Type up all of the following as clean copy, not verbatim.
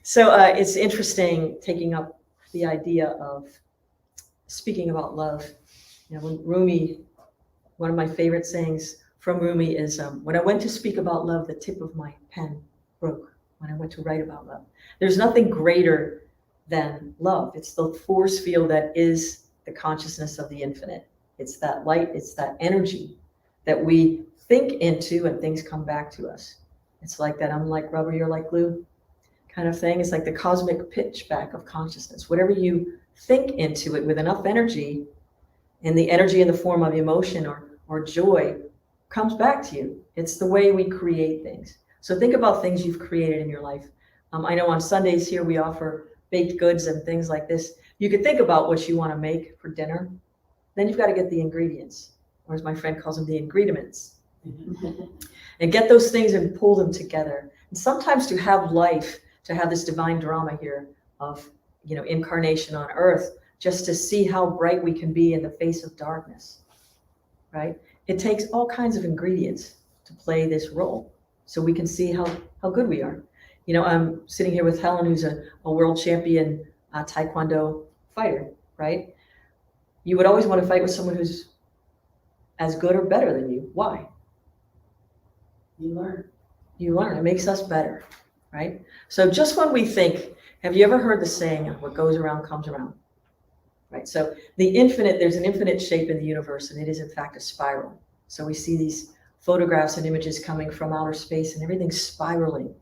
So it's interesting taking up the idea of speaking about love. You know, when Rumi, one of my favorite sayings from Rumi is, when I went to speak about love, the tip of my pen broke when I went to write about love. There's nothing greater than love. It's the force field that is the consciousness of the infinite. It's that light, it's that energy that we think into and things come back to us. It's like that I'm like rubber, you're like glue kind of thing. It's like the cosmic pitch back of consciousness. Whatever you think into it with enough energy, and the energy in the form of emotion or joy comes back to you. It's the way we create things. So think about things you've created in your life. I know on Sundays here we offer baked goods and things like this. You could think about what you want to make for dinner. Then you've got to get the ingredients, or as my friend calls them, the ingrediments. And get those things and pull them together. And sometimes to have life, to have this divine drama here of, you know, incarnation on earth, just to see how bright we can be in the face of darkness, right? It takes all kinds of ingredients to play this role so we can see how good we are. You know, I'm sitting here with Helen, who's a world champion Taekwondo fighter, right? You would always want to fight with someone who's as good or better than you. Why? You learn. You learn. It makes us better, right? So just when we think, have you ever heard the saying, what goes around comes around? Right. So the infinite, there's an infinite shape in the universe, and it is in fact a spiral. So we see these photographs and images coming from outer space, and everything's spiraling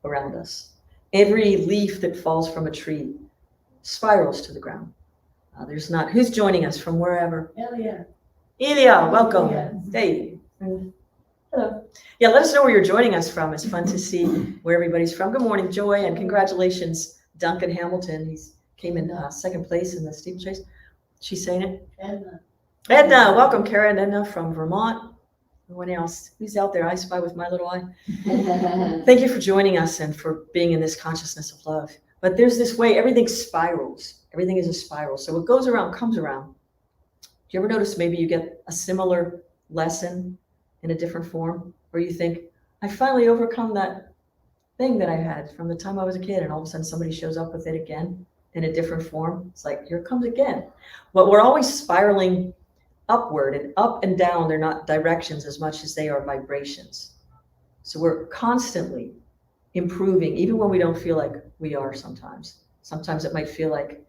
around us. Every leaf that falls from a tree spirals to the ground. There's not, who's joining us from wherever? Elia. Elia, welcome. Yes. Hey. Hello. Yeah, let us know where you're joining us from. It's fun to see where everybody's from. Good morning, Joy, and congratulations, Duncan Hamilton. He's came in second place in the steeplechase. She's saying it? Edna. Edna, welcome, Kara and Edna from Vermont. Anyone else? Who's out there? I spy with my little eye. Thank you for joining us and for being in this consciousness of love. But there's this way, everything spirals. Everything is a spiral. So what goes around comes around. Do you ever notice maybe you get a similar lesson in a different form, where you think, I finally overcome that thing that I had from the time I was a kid, and all of a sudden somebody shows up with it again in a different form. It's like, here it comes again. But we're always spiraling upward, and up and down, they're not directions as much as they are vibrations. So we're constantly improving, even when we don't feel like we are sometimes. Sometimes it might feel like,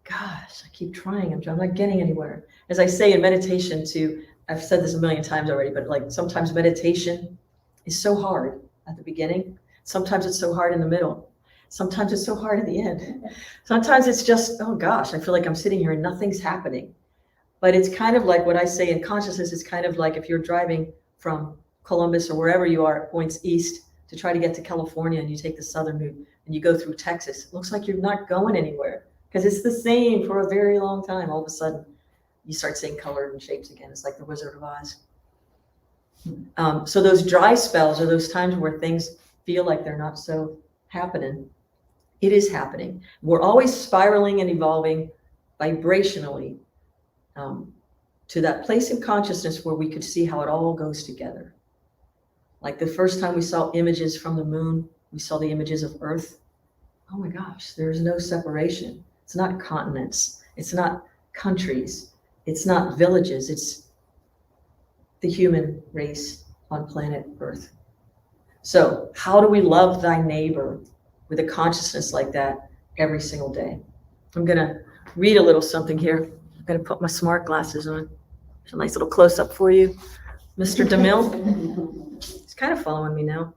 gosh, I keep trying, I'm not getting anywhere. As I say in meditation too, I've said this a million times already, but like sometimes meditation is so hard at the beginning. Sometimes it's so hard in the middle. Sometimes it's so hard at the end. Sometimes it's just, oh gosh, I feel like I'm sitting here and nothing's happening. But it's kind of like what I say in consciousness, it's kind of like if you're driving from Columbus or wherever you are, points east to try to get to California, and you take the southern route and you go through Texas. It looks like you're not going anywhere because it's the same for a very long time. All of a sudden, you start seeing color and shapes again. It's like the Wizard of Oz. So those dry spells are those times where things feel like they're not so happening. It is happening. We're always spiraling and evolving vibrationally to that place in consciousness where we could see how it all goes together. Like the first time we saw images from the moon, we saw the images of Earth. Oh my gosh, there's no separation. It's not continents. It's not countries. It's not villages. It's the human race on planet Earth. So how do we love thy neighbor with a consciousness like that every single day? I'm going to read a little something here. I'm going to put my smart glasses on. There's a nice little close-up for you. Mr. DeMille. He's kind of following me now.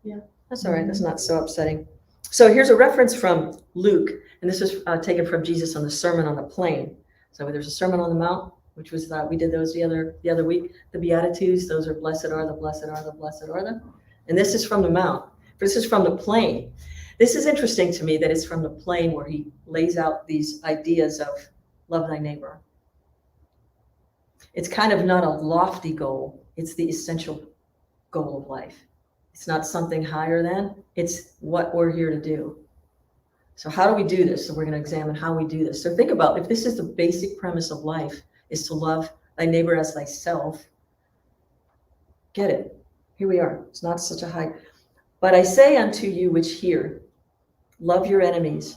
Yeah. That's all right. That's not so upsetting. So here's a reference from Luke, and this is taken from Jesus on the Sermon on the Plain. So there's a Sermon on the Mount, which was we did those the other week. The Beatitudes, those are blessed are the blessed are the blessed are the. And this is from the Mount. This is from the plain. This is interesting to me that it's from the plain where he lays out these ideas of love thy neighbor. It's kind of not a lofty goal. It's the essential goal of life. It's not something higher than, it's what we're here to do. So how do we do this? So we're going to examine how we do this. So think about if this is the basic premise of life, is to love thy neighbor as thyself. Get it. Here we are. It's not such a high. But I say unto you which hear, Love your enemies.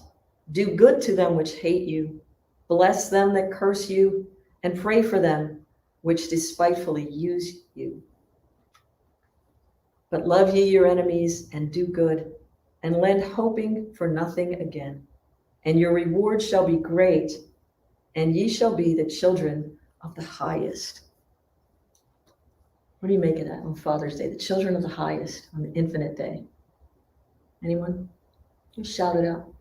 Do good to them which hate you. Bless them that curse you, and pray for them which despitefully use you. But love ye your enemies, and do good, and lend hoping for nothing again. And your reward shall be great, and ye shall be the children of the highest. What do you make of that on Father's Day? The children of the highest on the infinite day. Anyone? Just shout it out.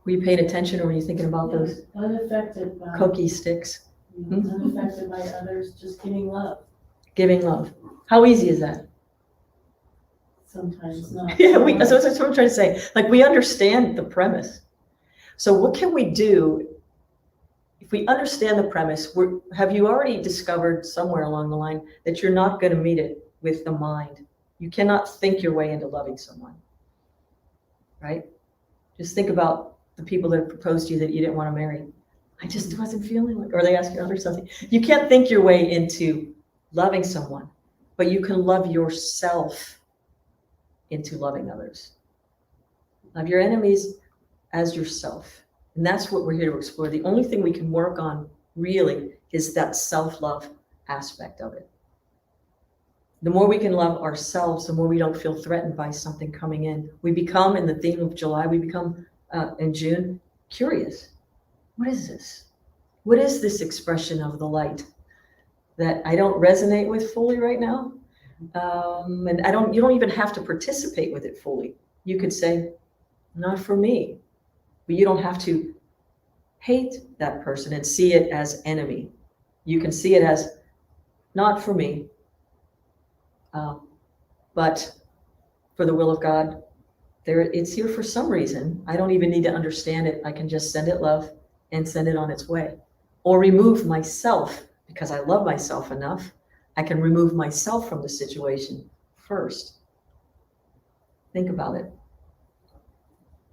Were you paying attention, or were you thinking about those Unaffected by, cookie sticks? unaffected by others, just giving love. Giving love. How easy is that? Sometimes not. Yeah, that's what I'm trying to say. Like, we understand the premise. So what can we do if we understand the premise? Have you already discovered somewhere along the line that you're not going to meet it with the mind? You cannot think your way into loving someone, right? Just think about the people that proposed to you that you didn't want to marry. I just wasn't feeling like, or they ask you or something. You can't think your way into loving someone, but you can love yourself into loving others. Love your enemies as yourself. And that's what we're here to explore. The only thing we can work on really is that self-love aspect of it. The more we can love ourselves, the more we don't feel threatened by something coming in. We become, in the theme of July, we become in June, curious. What is this? What is this expression of the light that I don't resonate with fully right now? And you don't even have to participate with it fully. You could say, not for me. But you don't have to hate that person and see it as enemy. You can see it as not for me, but for the will of God. It's here for some reason. I don't even need to understand it. I can just send it love and send it on its way. Or remove myself, because I love myself enough. I can remove myself from the situation first. Think about it.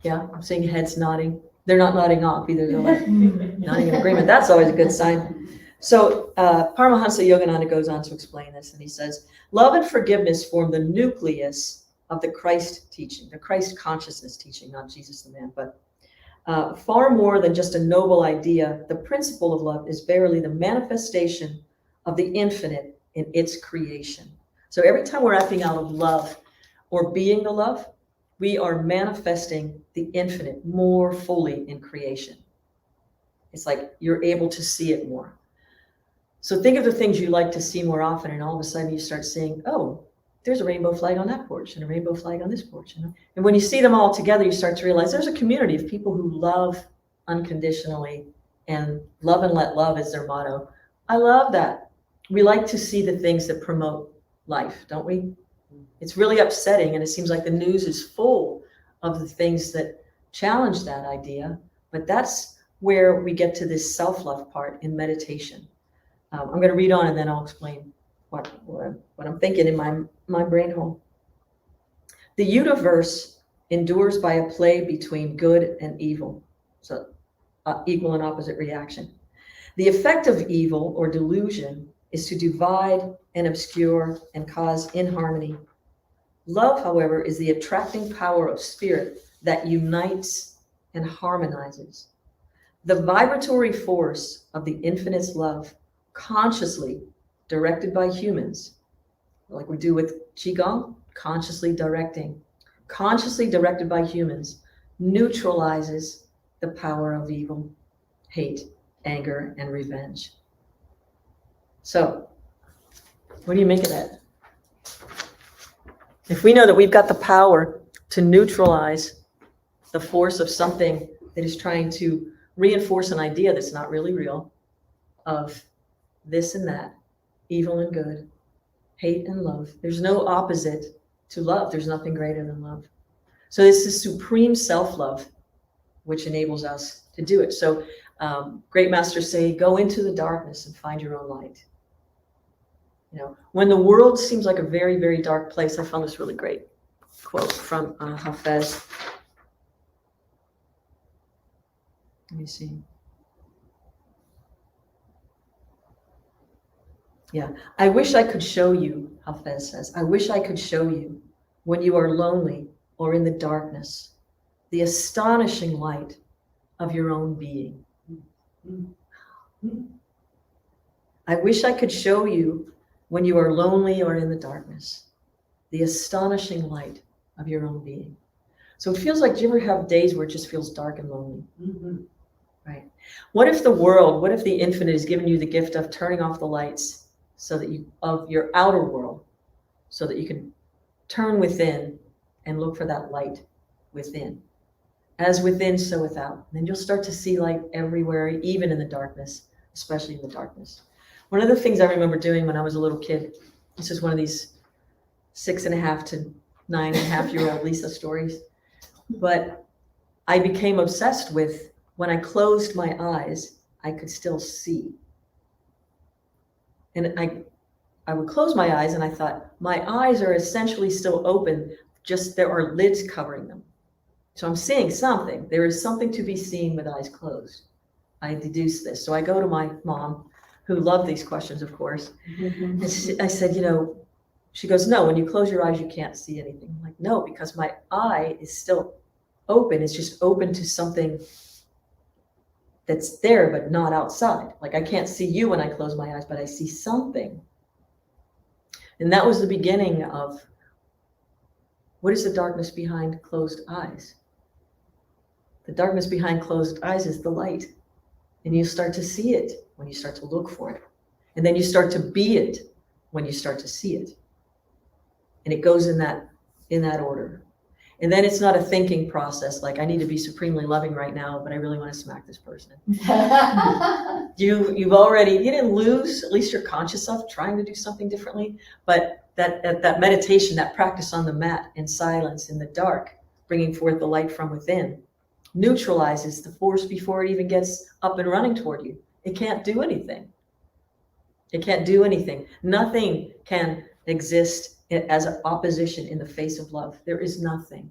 Yeah, I'm seeing heads nodding. They're not nodding off either. They're like nodding in agreement. That's always a good sign. So Paramahansa Yogananda goes on to explain this, and he says, love and forgiveness form the nucleus of the Christ teaching, the Christ consciousness teaching, not Jesus the man, but far more than just a noble idea. The principle of love is verily the manifestation of the infinite in its creation. So every time we're acting out of love or being the love, we are manifesting the infinite more fully in creation. It's like you're able to see it more. So think of the things you like to see more often, and all of a sudden you start seeing, oh, there's a rainbow flag on that porch and a rainbow flag on this porch. And when you see them all together, you start to realize there's a community of people who love unconditionally, and love and let love is their motto. I love that. We like to see the things that promote life, don't we? It's really upsetting, and it seems like the news is full of the things that challenge that idea, but that's where we get to this self-love part in meditation. I'm going to read on, and then I'll explain what I'm thinking in my brain hole. The universe endures by a play between good and evil, so equal and opposite reaction. The effect of evil or delusion is to divide and obscure and cause inharmony. Love, however, is the attracting power of spirit that unites and harmonizes. The vibratory force of the infinite's love, consciously directed by humans, like we do with Qigong, consciously directed by humans, neutralizes the power of evil, hate, anger, and revenge. So, what do you make of that? If we know that we've got the power to neutralize the force of something that is trying to reinforce an idea that's not really real, of this and that, evil and good, hate and love. There's no opposite to love. There's nothing greater than love. So it's the supreme self-love which enables us to do it. So great masters say, go into the darkness and find your own light. You know, when the world seems like a very, very dark place, I found this really great quote from Hafez. Let me see. Yeah, I wish I could show you, Hafez says, I wish I could show you when you are lonely or in the darkness, the astonishing light of your own being. I wish I could show you when you are lonely or in the darkness, the astonishing light of your own being. So it feels like, do you ever have days where it just feels dark and lonely? Right. What if the infinite has given you the gift of turning off the lights so that of your outer world, so that you can turn within and look for that light within? As within, so without. And then you'll start to see light everywhere, even in the darkness, especially in the darkness. One of the things I remember doing when I was a little kid, this is one of these 6.5 to 9.5-year-old Lisa stories, but I became obsessed with, when I closed my eyes, I could still see. And I would close my eyes and I thought, my eyes are essentially still open, just there are lids covering them. So I'm seeing something. There is something to be seen with eyes closed. I deduced this. So I go to my mom, who loved these questions, of course. And I said, she goes, no, when you close your eyes, you can't see anything. I'm like, no, because my eye is still open. It's just open to something that's there, but not outside. Like I can't see you when I close my eyes, but I see something. And that was the beginning of, what is the darkness behind closed eyes? The darkness behind closed eyes is the light. And you start to see it when you start to look for it. And then you start to be it when you start to see it. And it goes in that order. And then it's not a thinking process, like I need to be supremely loving right now, but I really want to smack this person. You didn't lose, at least you're conscious of trying to do something differently. But that meditation, that practice on the mat in silence, in the dark, bringing forth the light from within, neutralizes the force before it even gets up and running toward you. It can't do anything. It can't do anything. Nothing can exist as an opposition in the face of love. There is nothing.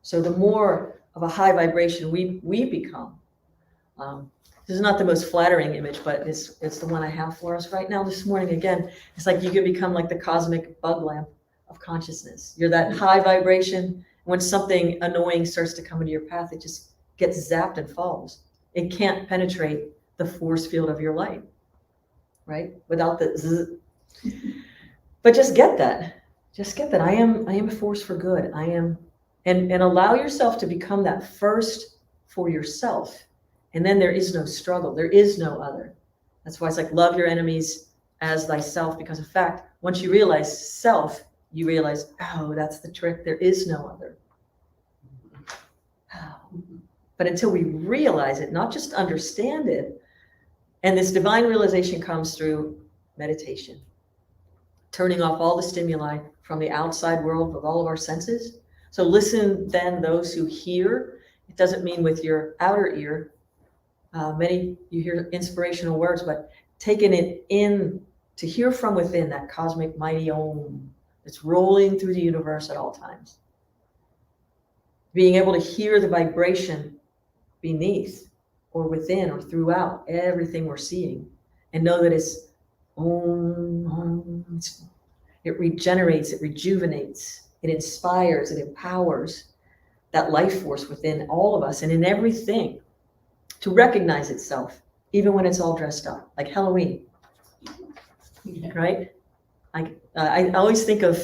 So the more of a high vibration we become, this is not the most flattering image, but it's the one I have for us right now this morning. Again, it's like you can become like the cosmic bug lamp of consciousness. You're that high vibration. When something annoying starts to come into your path, it just gets zapped and falls. It can't penetrate the force field of your light, right? Without the zzz. But just get that. Just get that. I am a force for good. I am, and allow yourself to become that first for yourself. And then there is no struggle. There is no other. That's why it's like, love your enemies as thyself, because in fact, once you realize self, you realize, oh, that's the trick. There is no other. But until we realize it, not just understand it, and this divine realization comes through meditation, turning off all the stimuli from the outside world with all of our senses. So listen then, those who hear. It doesn't mean with your outer ear. You hear inspirational words, but taking it in to hear from within, that cosmic mighty Om that's rolling through the universe at all times. Being able to hear the vibration beneath or within or throughout everything we're seeing, and know that it's Om. It regenerates, it rejuvenates, it inspires, it empowers that life force within all of us and in everything to recognize itself, even when it's all dressed up, like Halloween, right? I always think of,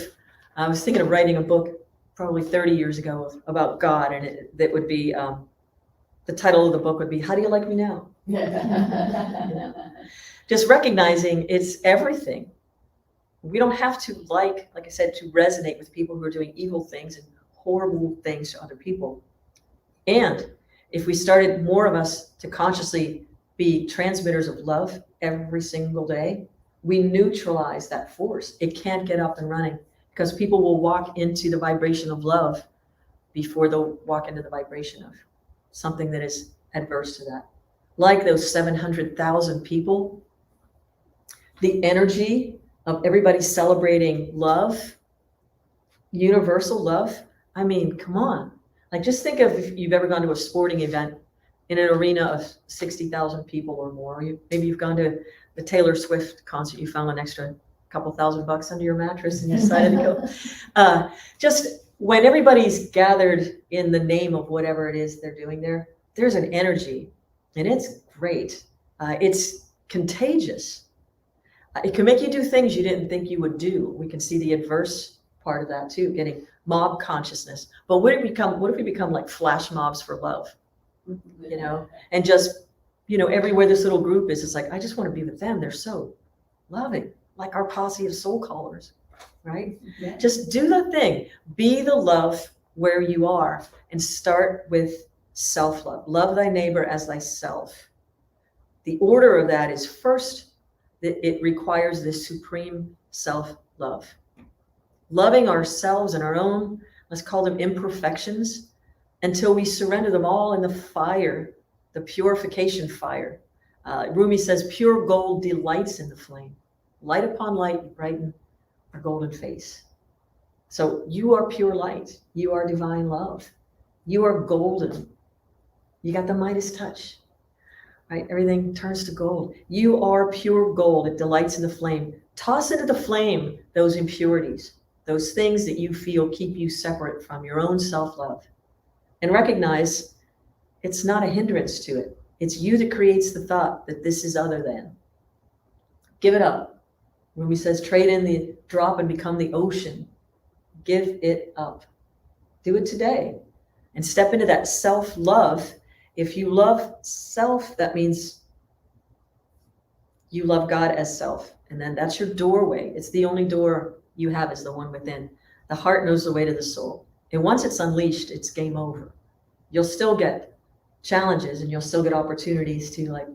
I was thinking of writing a book probably 30 years ago about God, and that would be, the title of the book would be, How Do You Like Me Now? Just recognizing it's everything. We don't have to like I said, to resonate with people who are doing evil things and horrible things to other people. And if we started, more of us, to consciously be transmitters of love every single day, we neutralize that force. It can't get up and running, because people will walk into the vibration of love before they'll walk into the vibration of something that is adverse to that. Like those 700,000 people, the energy of everybody celebrating love, universal love. I mean, come on. Like, just think of if you've ever gone to a sporting event in an arena of 60,000 people or more. Maybe you've gone to the Taylor Swift concert. You found an extra couple $1,000 under your mattress and you decided to go. Just when everybody's gathered in the name of whatever it is they're doing there, there's an energy, and it's great. It's contagious. It can make you do things you didn't think you would do. We can see the adverse part of that too, getting mob consciousness. But what if we become like flash mobs for love, you know, and just, you know, everywhere this little group is, it's like, I just want to be with them. They're so loving, like our posse of soul callers, right? Yeah. Just do the thing. Be the love where you are, and start with self-love. Love thy neighbor as thyself. The order of that is, first, that it requires this supreme self-love. Loving ourselves and our own, let's call them imperfections, until we surrender them all in the fire, the purification fire. Rumi says, pure gold delights in the flame. Light upon light, brighten our golden face. So you are pure light. You are divine love. You are golden. You got the Midas touch, right? Everything turns to gold. You are pure gold. It delights in the flame. Toss into the flame those impurities, those things that you feel keep you separate from your own self-love. And recognize it's not a hindrance to it. It's you that creates the thought that this is other than. Give it up. Rumi says, trade in the drop and become the ocean. Give it up. Do it today. And step into that self-love. If you love self, that means you love God as self. And then that's your doorway. It's the only door you have, is the one within. The heart knows the way to the soul. And once it's unleashed, it's game over. You'll still get challenges, and you'll still get opportunities to, like,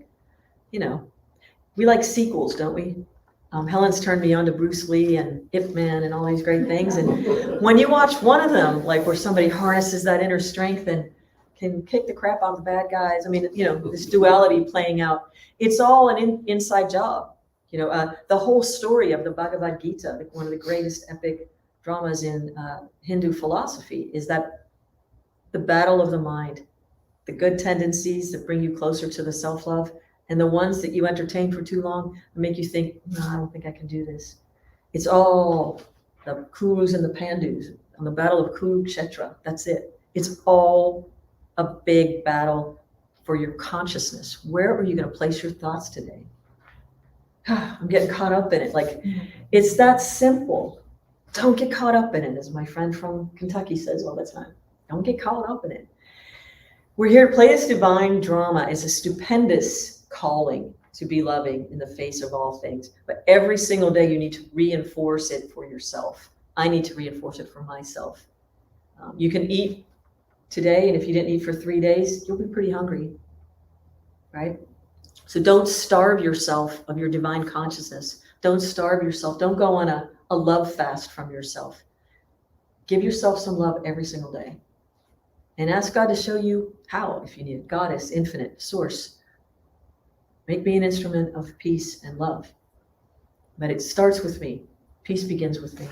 you know, we like sequels, don't we? Helen's turned me on to Bruce Lee and Ip Man and all these great things. And when you watch one of them, like where somebody harnesses that inner strength and can kick the crap out of the bad guys, I mean, you know, this duality playing out, it's all an inside job. You know, the whole story of the Bhagavad Gita, one of the greatest epic dramas in Hindu philosophy, is that the battle of the mind, the good tendencies that bring you closer to the self-love, and the ones that you entertain for too long and make you think, no, I don't think I can do this. It's all the Kurus and the Pandus on the battle of Kurukshetra. That's it. It's all a big battle for your consciousness. Where are you going to place your thoughts today? I'm getting caught up in it. Like, it's that simple. Don't get caught up in it, as my friend from Kentucky says all the time. Don't get caught up in it. We're here to play this divine drama. It's a stupendous calling to be loving in the face of all things. But every single day you need to reinforce it for yourself. I need to reinforce it for myself. You can eat today, and if you didn't eat for 3 days, you'll be pretty hungry, right? So don't starve yourself of your divine consciousness. Don't starve yourself. Don't go on a love fast from yourself. Give yourself some love every single day. And ask God to show you how, if you need it. Goddess, infinite, source. Make me an instrument of peace and love. But it starts with me. Peace begins with me.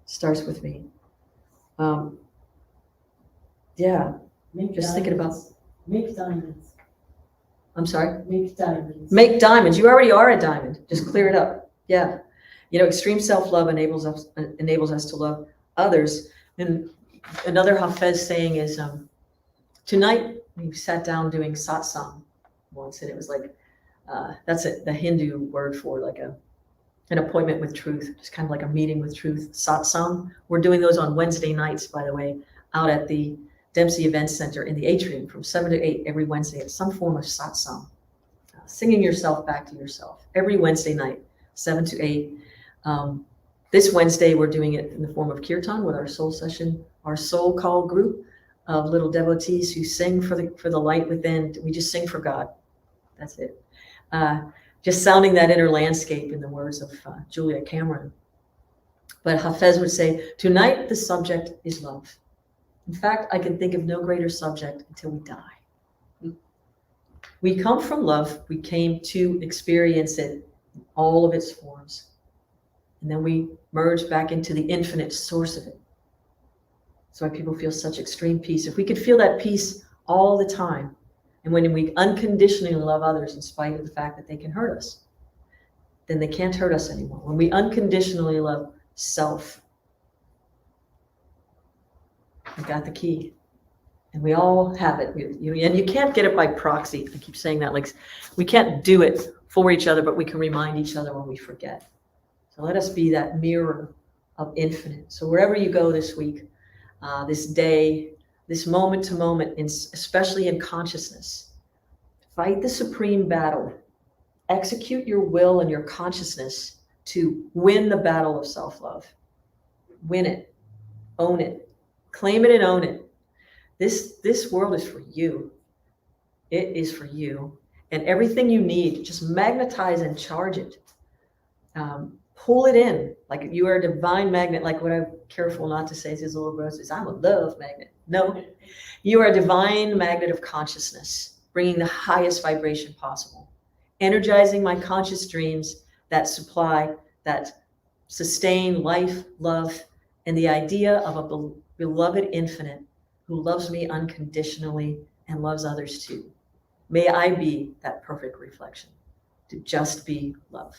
Starts with me. Yeah. Just thinking about. Make diamonds. I'm sorry? Make diamonds. Make diamonds. You already are a diamond. Just clear it up. Yeah. You know, extreme self-love enables us to love others. And another Hafez saying is, tonight we sat down doing satsang once, and it was like, that's it, the Hindu word for like an appointment with truth, just kind of like a meeting with truth, satsang. We're doing those on Wednesday nights, by the way, out at the Dempsey Event Center in the atrium from 7 to 8 every Wednesday. It's some form of satsang, singing yourself back to yourself every Wednesday night, 7 to 8. This Wednesday, we're doing it in the form of kirtan with our soul session, our SoulCall group of little devotees who sing for the light within. We just sing for God. That's it. Just sounding that inner landscape in the words of Julia Cameron. But Hafez would say, tonight the subject is love. In fact, I can think of no greater subject until we die. We come from love. We came to experience it in all of its forms. And then we merge back into the infinite source of it. That's why people feel such extreme peace. If we could feel that peace all the time, and when we unconditionally love others in spite of the fact that they can hurt us, then they can't hurt us anymore. When we unconditionally love self, You got the key. And we all have it. And you can't get it by proxy. I keep saying that, like we can't do it for each other, but we can remind each other when we forget. So let us be that mirror of infinite. So wherever you go this week, this day, this moment to moment, especially in consciousness, fight the supreme battle. Execute your will and your consciousness to win the battle of self-love. Win it. Own it. Claim it and own it. This world is for you. It is for you. And everything you need, just magnetize and charge it. Pull it in. Like you are a divine magnet. Like what I'm careful not to say to his little rose is, I'm a love magnet. No, you are a divine magnet of consciousness, bringing the highest vibration possible. Energizing my conscious dreams that supply, that sustain life, love, and the idea of a beloved infinite who loves me unconditionally and loves others too. May I be that perfect reflection, to just be love.